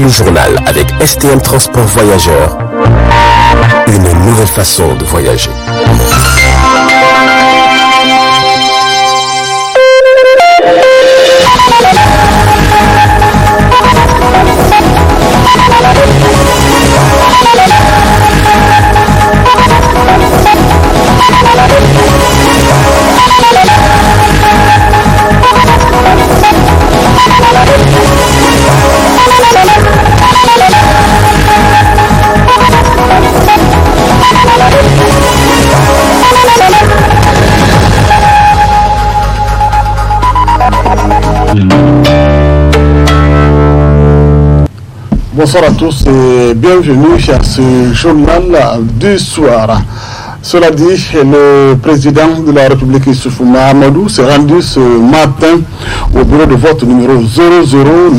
le journal avec STM Transport Voyageurs. Une nouvelle façon de voyager. Bonsoir à tous et bienvenue à ce journal du soir. Cela dit, le président de la République Issoufou Mahamadou s'est rendu ce matin au bureau de vote numéro 00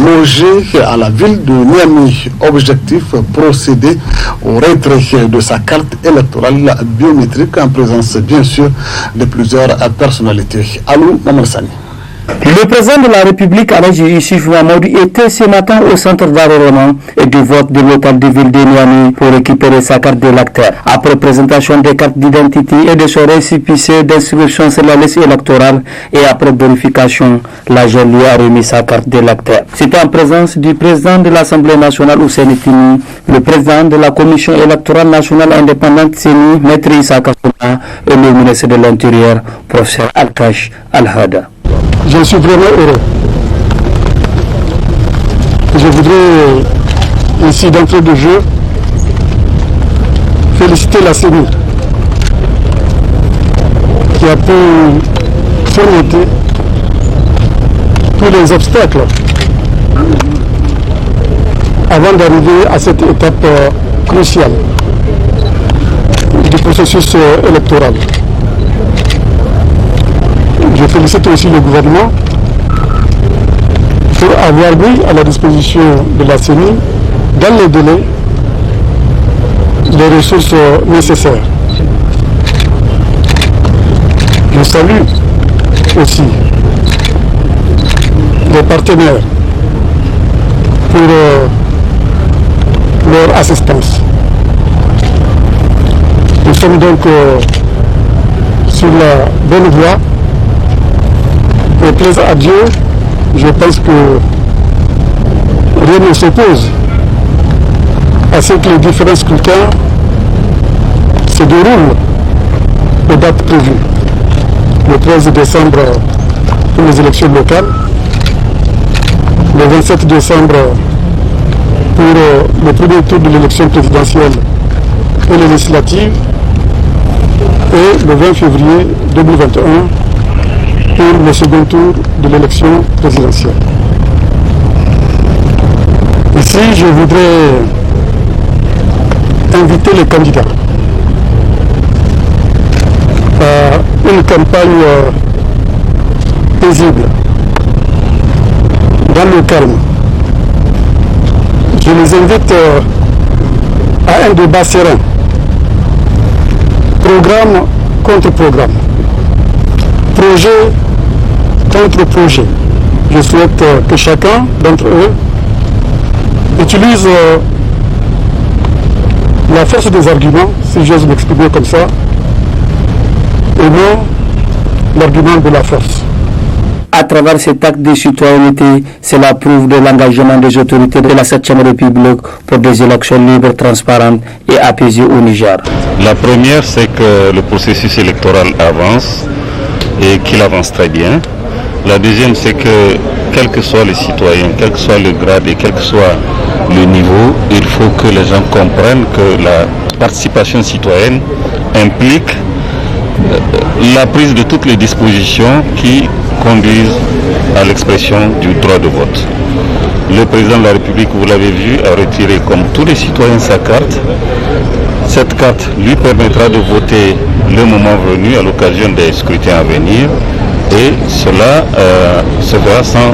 logé à la ville de Niamey. Objectif, procéder au retrait de sa carte électorale biométrique en présence bien sûr de plusieurs personnalités. Alou Mamarsani. Le président de la République, Alaji Issoufou Mahamadou, était ce matin au centre d'enrôlement et de vote de l'hôtel de ville de Niamey pour récupérer sa carte d'électeur. Après présentation des cartes d'identité et de son récépissé d'inscription sur la liste électorale et après vérification, l'agent lui a remis sa carte d'électeur. C'était en présence du président de l'Assemblée nationale, Ousseini Tini, le président de la Commission électorale nationale indépendante, Séni, Maître Issa Kassouna et le ministre de l'Intérieur, professeur Al-Kash Al-Hada. Je suis vraiment heureux. Je voudrais ici d'entrée de jeu féliciter la CENI qui a pu surmonter tous les obstacles avant d'arriver à cette étape cruciale du processus électoral. Je félicite aussi le gouvernement pour avoir mis à la disposition de la CENI, dans les délais, les ressources nécessaires. Je salue aussi les partenaires pour leur assistance. Nous sommes donc sur la bonne voie. Et plaise à Dieu, je pense que rien ne s'oppose à ce que les différents scrutins se déroulent aux dates prévues. Le 13 décembre pour les élections locales, le 27 décembre pour le premier tour de l'élection présidentielle et les législatives, et le 20 février 2021 pour le second tour de l'élection présidentielle. Ici, je voudrais inviter les candidats à une campagne paisible, dans le calme. Je les invite à un débat serein, programme contre programme, projet contre projet. Je souhaite que chacun d'entre eux utilise la force des arguments, si j'ose m'exprimer comme ça, et non l'argument de la force. À travers cet acte de citoyenneté, cela prouve de l'engagement des autorités de la 7e République pour des élections libres, transparentes et apaisées au Niger. La première, c'est que le processus électoral avance et qu'il avance très bien. La deuxième, c'est que quels que soient les citoyens, quel que soit le grade et quel que soit le niveau, il faut que les gens comprennent que la participation citoyenne implique la prise de toutes les dispositions qui conduisent à l'expression du droit de vote. Le président de la République, vous l'avez vu, a retiré comme tous les citoyens sa carte. Cette carte lui permettra de voter le moment venu à l'occasion des scrutins à venir et cela se fera sans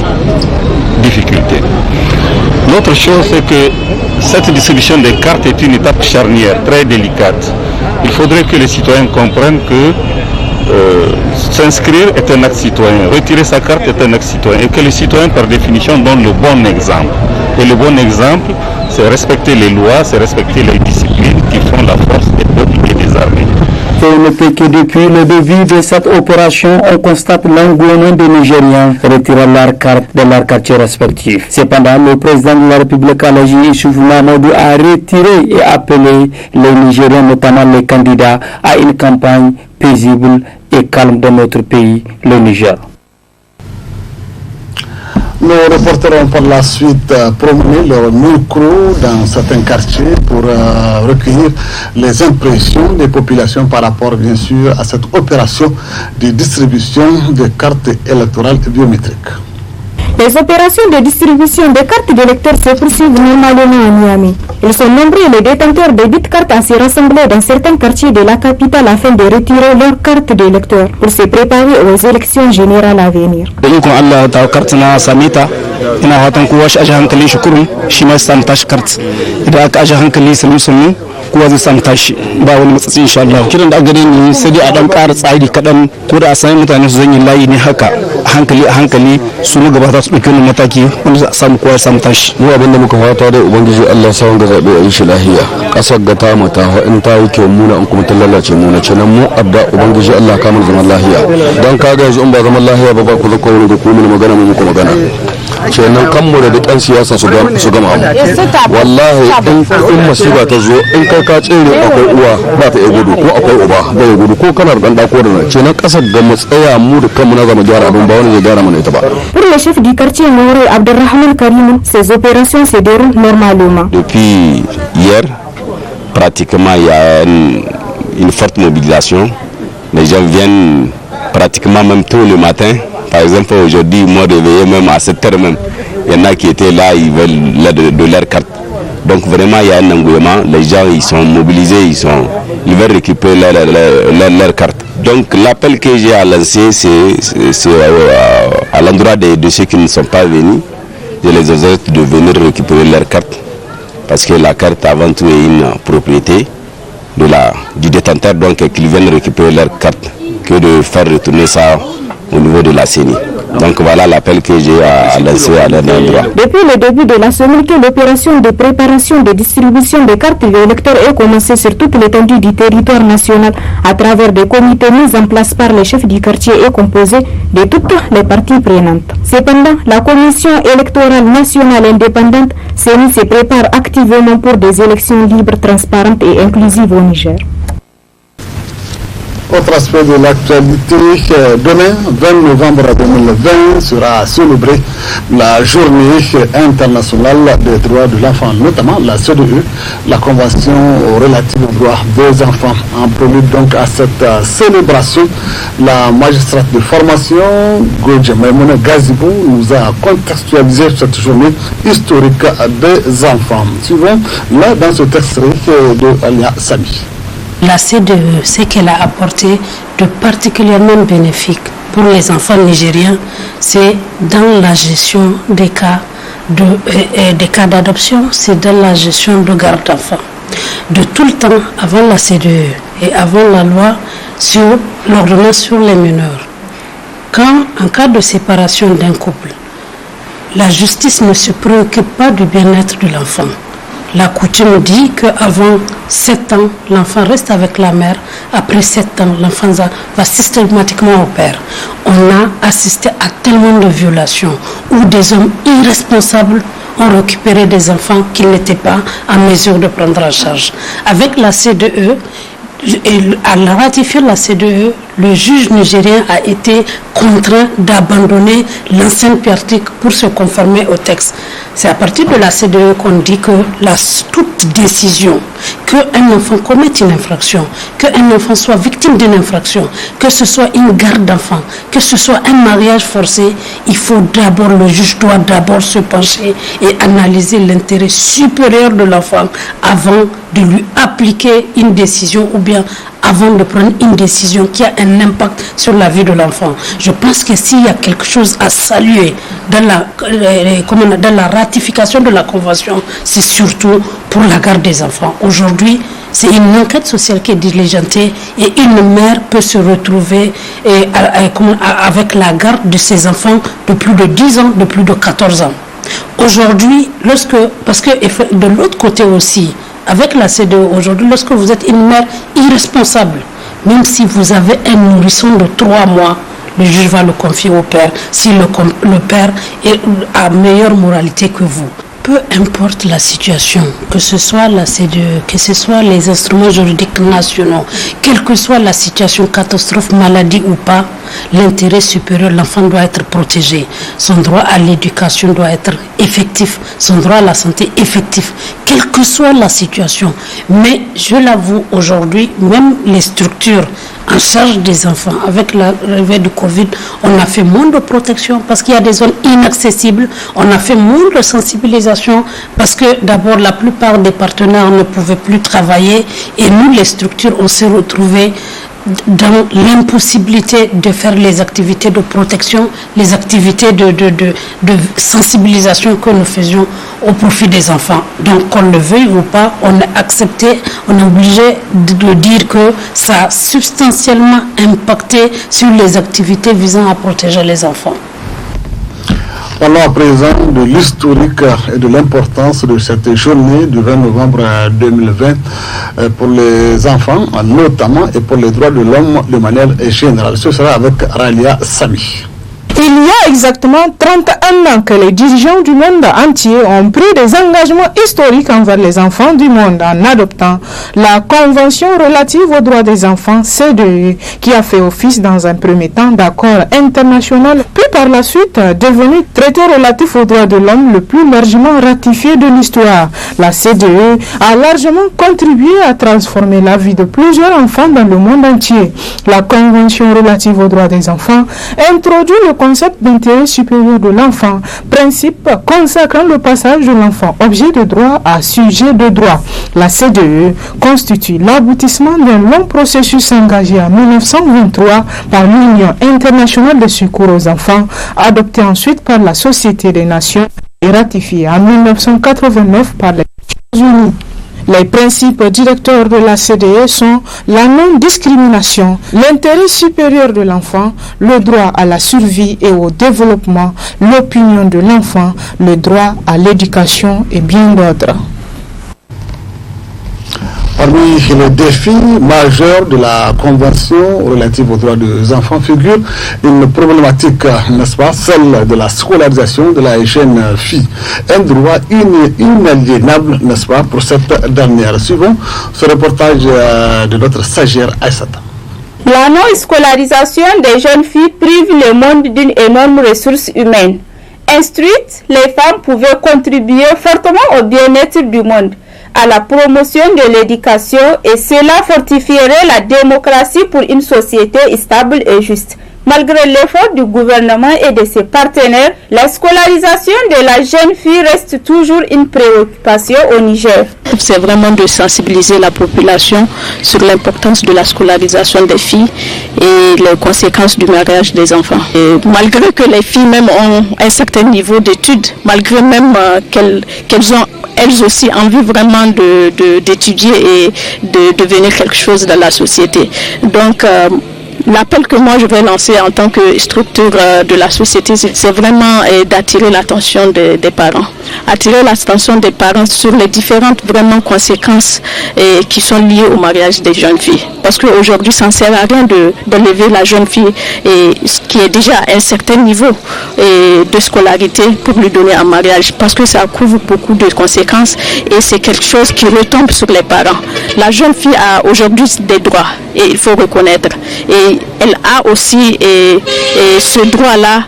difficulté. L'autre chose, c'est que cette distribution des cartes est une étape charnière, très délicate. Il faudrait que les citoyens comprennent que s'inscrire est un acte citoyen, retirer sa carte est un acte citoyen et que les citoyens par définition donnent le bon exemple. Et le bon exemple, c'est respecter les lois, c'est respecter les disciplines qui font la force des peuples et des armées. Et ne peut que depuis le début de cette opération, on constate l'engouement des Nigériens retirant leur carte de leur quartier respectif. Cependant, le président de la République, Alhaji Issoufou Mahamadou, a retiré et appelé les Nigériens, notamment les candidats, à une campagne paisible et calme dans notre pays, le Niger. Nos reporters ont par la suite promené leur micro dans certains quartiers pour recueillir les impressions des populations par rapport bien sûr à cette opération de distribution de cartes électorales biométriques. Les opérations de distribution de cartes d'électeurs se poursuivent normalement à Niamey. Ils sont nombreux les détenteurs de dites cartes à se rassembler dans certains quartiers de la capitale afin de retirer leurs cartes d'électeurs pour se préparer aux élections générales à venir. kowa zai samu tashi ba wani matsatsi insha Allah. Kiran da aka gare ni sai dai a dan ƙara tsari kaɗan ko da a sami mutane su zanyi layi ne haka a hankali su na gaba za su ɗauki wani mataki wanda za a samu kowa ya samu tashi. Mu abinda muka fata dai ubangiji Allah sa wanga zaɓe a yi shi lahiya. Ƙasar ga ta mata in ta yi kyau muna in kuma ta lalace muna ce nan mu adda ubangiji Allah ka mana zaman lahiya. Dan ka ga yanzu in ba zaman lahiya ba ku zaka wani da ku mini magana mu muku magana. Kenan kanmu da duk ɗan siyasa su gama mu. Wallahi in masifa ta zo in ka tsere akwai uwa ba ta iya gudu ko akwai uba ba ya gudu ko kana da dako da ce na kasar ga mu tsaya mu da kanmu na zama gyara abin ba wani zai gyara mana ita ba. Pour le chef du quartier Mouré Abdelrahman Karim, ces opérations se déroulent normalement. Depuis hier, pratiquement il y a une forte mobilisation. Les gens viennent pratiquement même tôt le matin. Par exemple aujourd'hui, moi de veiller même à 7h même. Il y en a qui étaient là, ils veulent de leur carte. Donc vraiment il y a un engouement, les gens ils sont mobilisés, ils veulent récupérer leur carte. Donc l'appel que j'ai à lancer c'est à l'endroit de ceux qui ne sont pas venus, je les exhorte de venir récupérer leur carte. Parce que la carte avant tout est une propriété du détenteur, donc qu'ils viennent récupérer leur carte que de faire retourner ça au niveau de la CENI. Donc voilà l'appel que j'ai à lancer à leur endroit. Depuis le début de la semaine que l'opération de préparation de distribution des cartes d'électeurs est commencée sur toute l'étendue du territoire national à travers des comités mis en place par les chefs du quartier et composés de toutes les parties prenantes. Cependant, la Commission électorale nationale indépendante CENI se prépare activement pour des élections libres, transparentes et inclusives au Niger. Autre aspect de l'actualité, demain, 20 novembre 2020, sera célébrée la journée internationale des droits de l'enfant, notamment la CEDE, la Convention relative aux droits des enfants. En prélude donc à cette célébration, la magistrate de formation, Godje Maimouna Gazibou, nous a contextualisé cette journée historique des enfants. Suivons là dans ce texte de Alia Sami. La CEDE, ce qu'elle a apporté de particulièrement bénéfique pour les enfants nigériens, c'est dans la gestion des cas d'adoption, c'est dans la gestion de garde d'enfants. De tout le temps, avant la CEDE et avant la loi sur l'ordonnance sur les mineurs, quand en cas de séparation d'un couple, la justice ne se préoccupe pas du bien-être de l'enfant. La coutume dit qu'avant 7 ans, l'enfant reste avec la mère. Après 7 ans, l'enfant va systématiquement au père. On a assisté à tellement de violations où des hommes irresponsables ont récupéré des enfants qu'ils n'étaient pas en mesure de prendre en charge. Avec la CEDE, à ratifier la CEDE, le juge nigérien a été contraint d'abandonner l'ancienne pratique pour se conformer au texte. C'est à partir de la CEDE qu'on dit que toute décision, qu'un enfant commette une infraction, qu'un enfant soit victime d'une infraction, que ce soit une garde d'enfant, que ce soit un mariage forcé, il faut d'abord, le juge doit d'abord se pencher et analyser l'intérêt supérieur de l'enfant avant de lui appliquer une décision ou bien avant de prendre une décision qui a un impact sur la vie de l'enfant. Je pense que s'il y a quelque chose à saluer dans la ratification de la Convention, c'est surtout pour la garde des enfants. Aujourd'hui, c'est une enquête sociale qui est diligentée et une mère peut se retrouver avec la garde de ses enfants de plus de 10 ans, de plus de 14 ans. Aujourd'hui, parce que de l'autre côté aussi, avec la CDE aujourd'hui, lorsque vous êtes une mère irresponsable, même si vous avez un nourrisson de 3 mois, le juge va le confier au père, si le père est à meilleure moralité que vous. Peu importe la situation, que ce soit la CDE, que ce soit les instruments juridiques nationaux, quelle que soit la situation, catastrophe, maladie ou pas, l'intérêt supérieur, l'enfant doit être protégé. Son droit à l'éducation doit être effectif, son droit à la santé effectif, quelle que soit la situation. Mais je l'avoue, aujourd'hui, même les structures en charge des enfants, avec l'arrivée du Covid, on a fait moins de protection parce qu'il y a des zones inaccessibles, on a fait moins de sensibilisation parce que d'abord la plupart des partenaires ne pouvaient plus travailler et nous les structures on s'est retrouvés dans l'impossibilité de faire les activités de protection, les activités de sensibilisation que nous faisions au profit des enfants. Donc qu'on le veuille ou pas, on a accepté, on est obligé de dire que ça a substantiellement impacté sur les activités visant à protéger les enfants. Parlons à présent de l'historique et de l'importance de cette journée du 20 novembre 2020 pour les enfants, notamment, et pour les droits de l'homme de manière générale. Ce sera avec Ralia Sami. Il y a exactement 31 ans que les dirigeants du monde entier ont pris des engagements historiques envers les enfants du monde en adoptant la Convention relative aux droits des enfants CEDE, qui a fait office dans un premier temps d'accord international, puis par la suite devenu traité relatif aux droits de l'homme le plus largement ratifié de l'histoire. La CEDE a largement contribué à transformer la vie de plusieurs enfants dans le monde entier. La Convention relative aux droits des enfants introduit le concept d'intérêt supérieur de l'enfant, principe consacrant le passage de l'enfant objet de droit à sujet de droit. La CEDE constitue l'aboutissement d'un long processus engagé en 1923 par l'Union internationale de secours aux enfants, adopté ensuite par la Société des Nations et ratifié en 1989 par les Nations Unies. Les principes directeurs de la CEDE sont la non-discrimination, l'intérêt supérieur de l'enfant, le droit à la survie et au développement, l'opinion de l'enfant, le droit à l'éducation et bien d'autres. Parmi les défis majeurs de la Convention relative aux droits des enfants figure une problématique, n'est-ce pas, celle de la scolarisation de la jeune fille. Un droit inaliénable, n'est-ce pas, pour cette dernière. Suivons ce reportage de notre stagiaire Aïssata. La non-scolarisation des jeunes filles prive le monde d'une énorme ressource humaine. Instruites, les femmes pouvaient contribuer fortement au bien-être du monde, à la promotion de l'éducation, et cela fortifierait la démocratie pour une société stable et juste. Malgré l'effort du gouvernement et de ses partenaires, la scolarisation de la jeune fille reste toujours une préoccupation au Niger. C'est vraiment de sensibiliser la population sur l'importance de la scolarisation des filles et les conséquences du mariage des enfants. Et malgré que les filles même ont un certain niveau d'études, malgré même qu'elles ont elles aussi envie vraiment d'étudier et de devenir quelque chose dans la société. Donc, l'appel que moi je vais lancer en tant que structure de la société, c'est vraiment d'attirer l'attention des parents. Attirer l'attention des parents sur les différentes vraiment conséquences qui sont liées au mariage des jeunes filles. Parce qu'aujourd'hui, ça ne sert à rien d'élever la jeune fille qui est déjà à un certain niveau de scolarité pour lui donner un mariage. Parce que ça couvre beaucoup de conséquences et c'est quelque chose qui retombe sur les parents. La jeune fille a aujourd'hui des droits et il faut reconnaître. Et elle a aussi ce droit-là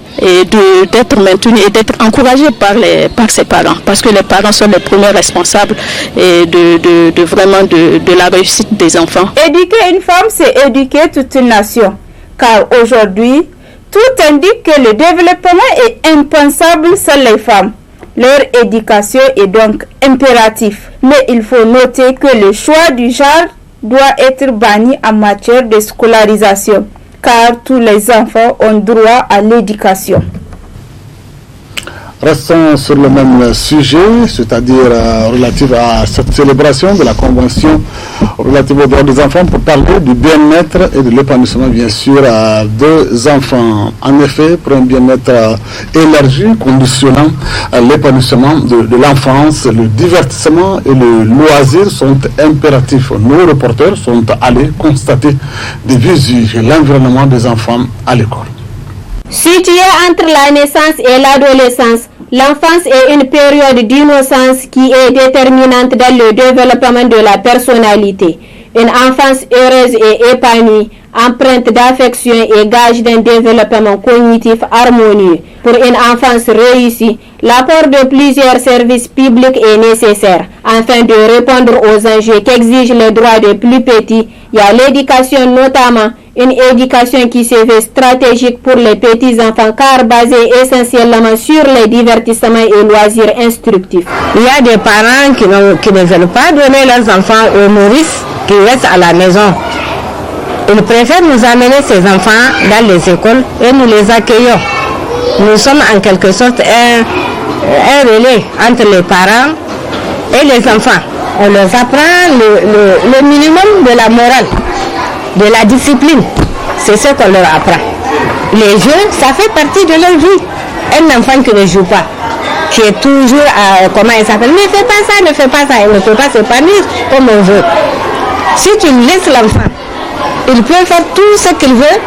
d'être maintenue et d'être encouragée par ses parents, parce que les parents sont les premiers responsables de la réussite des enfants. Éduquer une femme, c'est éduquer toute une nation, car aujourd'hui, tout indique que le développement est impensable sans les femmes. Leur éducation est donc impérative, mais il faut noter que le choix du genre doit être banni en matière de scolarisation, car tous les enfants ont droit à l'éducation. Restons sur le même sujet, c'est-à-dire relative à cette célébration de la Convention relative aux droits des enfants pour parler du bien-être et de l'épanouissement, bien sûr, des enfants. En effet, pour un bien-être élargi, conditionnant l'épanouissement de l'enfance, le divertissement et le loisir sont impératifs. Nos reporters sont allés constater des visites et l'environnement des enfants à l'école. Situé entre la naissance et l'adolescence, l'enfance est une période d'innocence qui est déterminante dans le développement de la personnalité. Une enfance heureuse et épanouie, empreinte d'affection et gage d'un développement cognitif harmonieux. Pour une enfance réussie, l'apport de plusieurs services publics est nécessaire. Afin de répondre aux enjeux qu'exigent les droits des plus petits, il y a l'éducation notamment, une éducation qui se veut stratégique pour les petits-enfants car basée essentiellement sur les divertissements et loisirs instructifs. Il y a des parents qui ne veulent pas donner leurs enfants aux nourrices qui restent à la maison. Ils préfèrent nous amener ces enfants dans les écoles et nous les accueillons. Nous sommes en quelque sorte un relais entre les parents et les enfants. On leur apprend le minimum de la morale, de la discipline. C'est ce qu'on leur apprend. Les jeux, ça fait partie de leur vie. Un enfant qui ne joue pas, qui est toujours comment il s'appelle, ne fais pas ça, ne fais pas ça, il ne peut pas s'épanouir comme on veut. Si tu laisses l'enfant, il peut faire tout ce qu'il veut,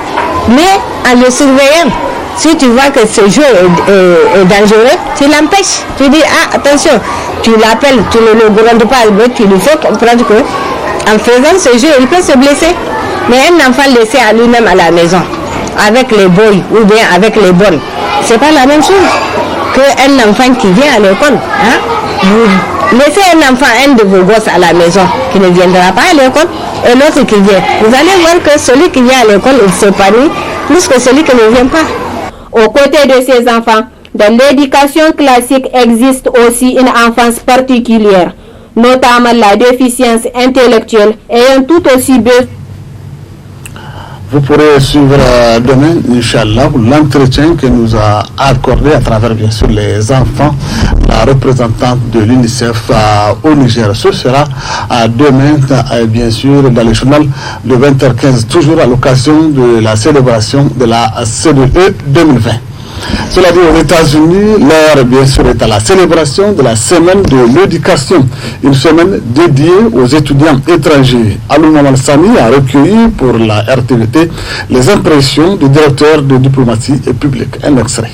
mais en le surveillant. Si tu vois que ce jeu est dangereux, tu l'empêches. Tu dis, attention, tu l'appelles, tu ne le grondes pas, mais tu lui fais comprendre qu'en faisant ce jeu, il peut se blesser. Mais un enfant laissé à lui-même à la maison, avec les boys ou bien avec les bonnes, c'est pas la même chose qu'un enfant qui vient à l'école. Hein? Vous laissez un enfant, un de vos gosses à la maison, qui ne viendra pas à l'école, et l'autre qui vient. Vous allez voir que celui qui vient à l'école, il s'épanouit plus que celui qui ne vient pas. Aux côtés de ces enfants, dans l'éducation classique existe aussi une enfance particulière, notamment la déficience intellectuelle ayant tout aussi besoin. Vous pourrez suivre demain, Inch'Allah, l'entretien que nous a accordé à travers, bien sûr, les enfants, la représentante de l'UNICEF au Niger. Ce sera demain, bien sûr, dans le journal de 20h15, toujours à l'occasion de la célébration de la CDE 2020. Cela dit, aux États-Unis, l'heure, bien sûr, est à la célébration de la semaine de l'éducation, une semaine dédiée aux étudiants étrangers. Alou Sani a recueilli pour la RTVT les impressions du directeur de diplomatie et publique. Un extrait.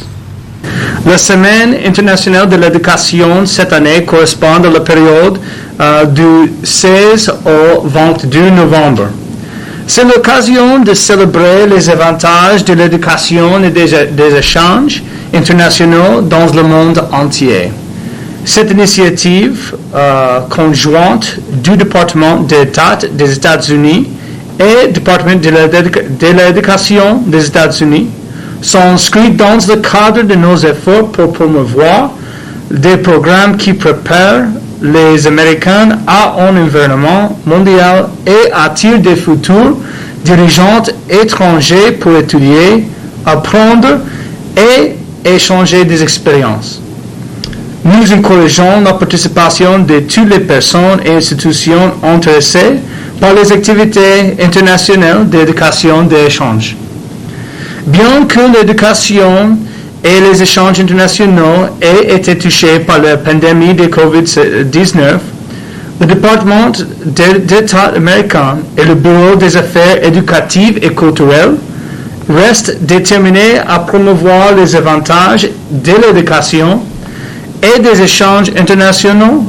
La Semaine internationale de l'éducation cette année correspond à la période du 16 au 22 novembre. C'est l'occasion de célébrer les avantages de l'éducation et des échanges internationaux dans le monde entier. Cette initiative conjointe du département d'État des États-Unis et du département de l'éducation des États-Unis sont inscrits dans le cadre de nos efforts pour promouvoir des programmes qui préparent les Américains à un environnement mondial et attirent des futurs dirigeants étrangers pour étudier, apprendre et échanger des expériences. Nous encourageons la participation de toutes les personnes et institutions intéressées par les activités internationales d'éducation et d'échange. Bien que l'éducation et les échanges internationaux aient été touchés par la pandémie de COVID-19, le département d'État américain et le Bureau des affaires éducatives et culturelles restent déterminés à promouvoir les avantages de l'éducation et des échanges internationaux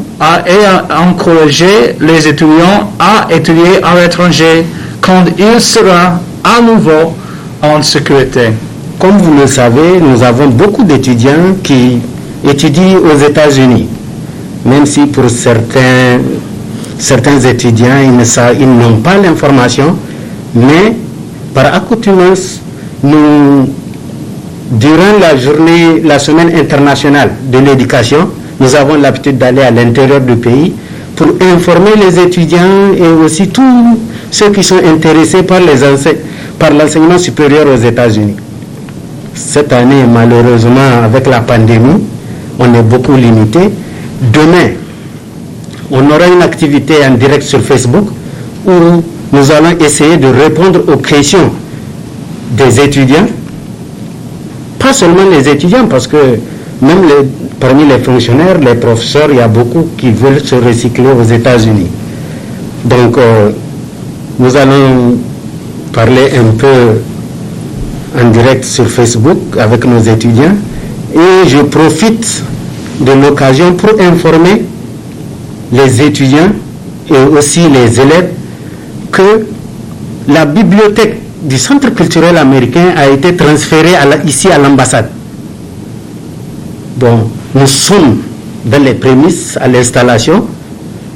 et à encourager les étudiants à étudier à l'étranger quand il sera à nouveau en sécurité. Comme vous le savez, nous avons beaucoup d'étudiants qui étudient aux États-Unis, même si pour certains étudiants, ils n'ont pas l'information, mais par accoutumance, durant la semaine internationale de l'éducation, nous avons l'habitude d'aller à l'intérieur du pays pour informer les étudiants et aussi tous ceux qui sont intéressés par l'enseignement supérieur aux États-Unis. Cette année, malheureusement, avec la pandémie, on est beaucoup limité. Demain, on aura une activité en direct sur Facebook où nous allons essayer de répondre aux questions des étudiants. Pas seulement les étudiants, parce que même parmi les fonctionnaires, les professeurs, il y a beaucoup qui veulent se recycler aux États-Unis. Donc, nous allons parler un peu en direct sur Facebook avec nos étudiants. Et je profite de l'occasion pour informer les étudiants et aussi les élèves que la bibliothèque du Centre culturel américain a été transférée ici à l'ambassade. Bon, nous sommes dans les prémices à l'installation.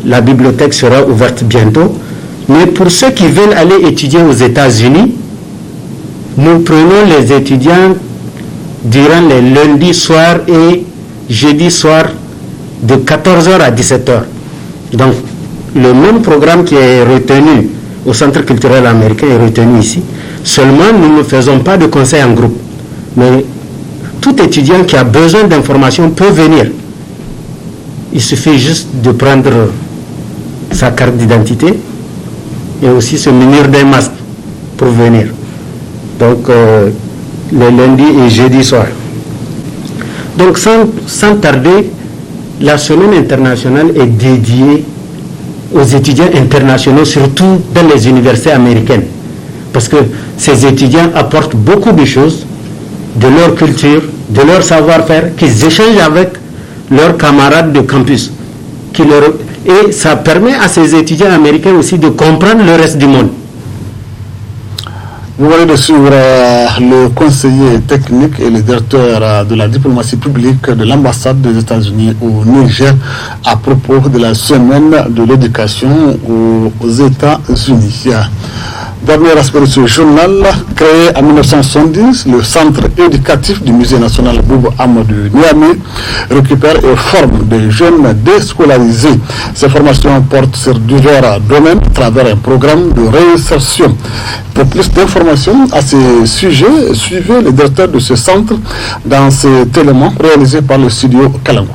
La bibliothèque sera ouverte bientôt. Mais pour ceux qui veulent aller étudier aux États-Unis, nous prenons les étudiants durant les lundis soirs et jeudi soir de 14h à 17h. Donc, le même programme qui est retenu au Centre culturel américain est retenu ici. Seulement, nous ne faisons pas de conseil en groupe. Mais tout étudiant qui a besoin d'informations peut venir. Il suffit juste de prendre sa carte d'identité et aussi se munir d'un masque pour venir. Donc, le lundi et jeudi soir. Donc, sans tarder, la semaine internationale est dédiée aux étudiants internationaux, surtout dans les universités américaines. Parce que ces étudiants apportent beaucoup de choses, de leur culture, de leur savoir-faire, qu'ils échangent avec leurs camarades de campus. Et ça permet à ces étudiants américains aussi de comprendre le reste du monde. Vous venez de suivre le conseiller technique et le directeur de la diplomatie publique de l'ambassade des États-Unis au Niger à propos de la semaine de l'éducation aux États-Unis. Dernier aspect de ce journal, créé en 1970, le centre éducatif du musée national Boubou Amadou Niamey récupère et forme des jeunes déscolarisés. Ces formations portent sur divers domaines à travers un programme de réinsertion. Pour plus d'informations à ce sujet, suivez le directeur de ce centre dans cet élément réalisé par le studio Kalangou.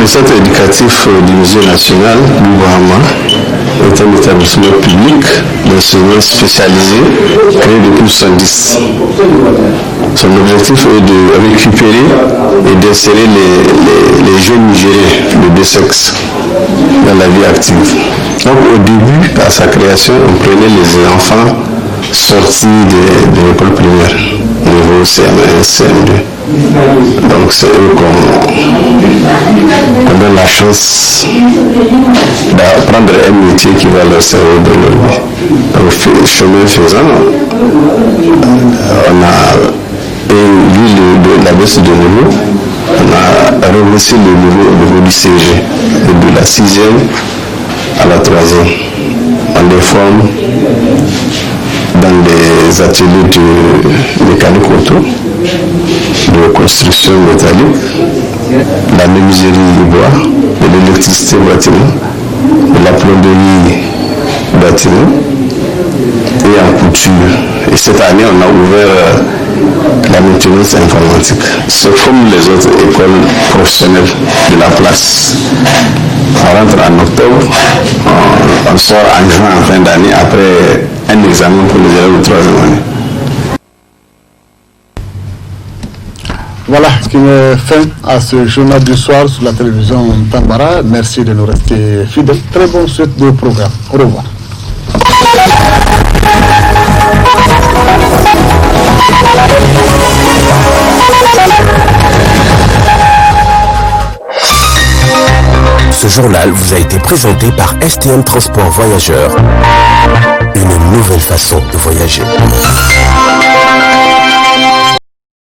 Le centre éducatif du musée national Boubou Amadou est un établissement public d'enseignement spécialisé créé depuis 1970. Son objectif est de récupérer et d'insérer les jeunes Nigériens de deux sexes dans la vie active. Donc au début, à sa création, on prenait les enfants sortis de l'école primaire, niveau CM1, CM2. Donc c'est eux qu'on donne la chance d'apprendre un métier qui va leur servir de leur vie. Donc chemin faisant, on a vu la baisse de niveau, on a rehaussé le niveau du CG, de la 6e à la 3e. On les forme dans des ateliers de mécanique auto, de construction métallique, la menuiserie du bois, de l'électricité bâtiment, de la plomberie bâtiment et en couture. Et cette année, on a ouvert la maintenance informatique. C'est comme les autres écoles professionnelles de la place. On rentre en octobre, on sort en juin en fin d'année après un examen pour les élèves de 3e année. Voilà qui met fin à ce journal du soir sur la télévision Tambara. Merci de nous rester fidèles. Très bonne suite de programme. Au revoir. Ce journal vous a été présenté par STM Transport Voyageurs. Une nouvelle façon de voyager.